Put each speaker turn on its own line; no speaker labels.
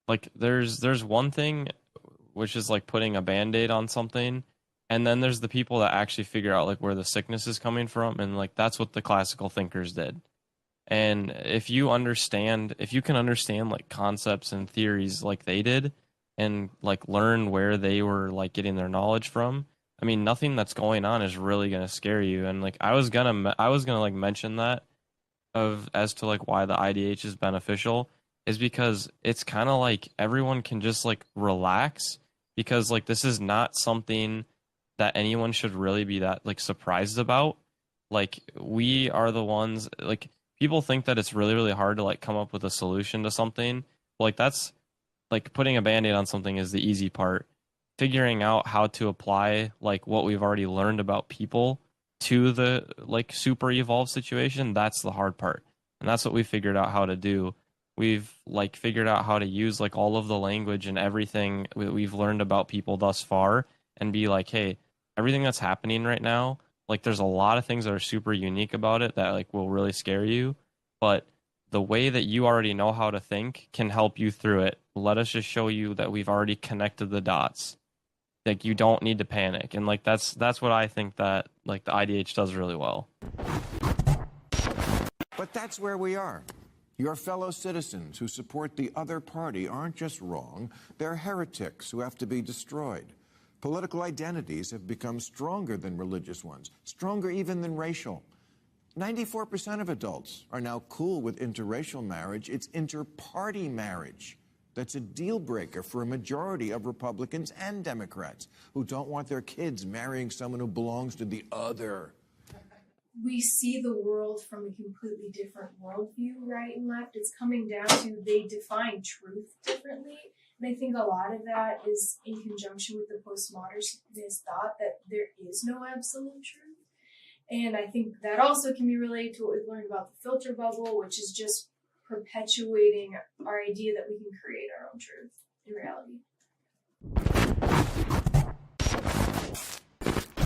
like there's one thing which is like putting a band-aid on something, and then there's the people that actually figure out like where the sickness is coming from, and like that's what the classical thinkers did. And if you can understand like concepts and theories like they did, and like learn where they were like getting their knowledge from, I mean, nothing that's going on is really gonna scare you. And like I was gonna like mention that of as to like why the IDH is beneficial is because it's kind of like everyone can just like relax, because like this is not something that anyone should really be that like surprised about. Like we are the ones, like people think that it's really really hard to like come up with a solution to something. Like that's like putting a band-aid on something is the easy part. Figuring out how to apply like what we've already learned about people to the like super evolved situation, that's the hard part. And that's what we figured out how to do. We've like figured out how to use like all of the language and everything we've learned about people thus far, and be like, hey, everything that's happening right now, like there's a lot of things that are super unique about it that like will really scare you, but the way that you already know how to think can help you through it. Let us just show you that we've already connected the dots. Like you don't need to panic. And like that's what I think that like the IDH does really well.
But that's where we are. Your fellow citizens who support the other party aren't just wrong, they're heretics who have to be destroyed. Political identities have become stronger than religious ones, stronger even than racial. 94% of adults are now cool with interracial marriage. It's inter-party marriage that's a deal breaker for a majority of Republicans and Democrats who don't want their kids marrying someone who belongs to the other.
We see the world from a completely different worldview, right and left. It's coming down to they define truth differently. And I think a lot of that is in conjunction with the postmodernist thought that there is no absolute truth. And I think that also can be related to what we've learned about the filter bubble, which is just perpetuating our idea that we can create our own truth in reality.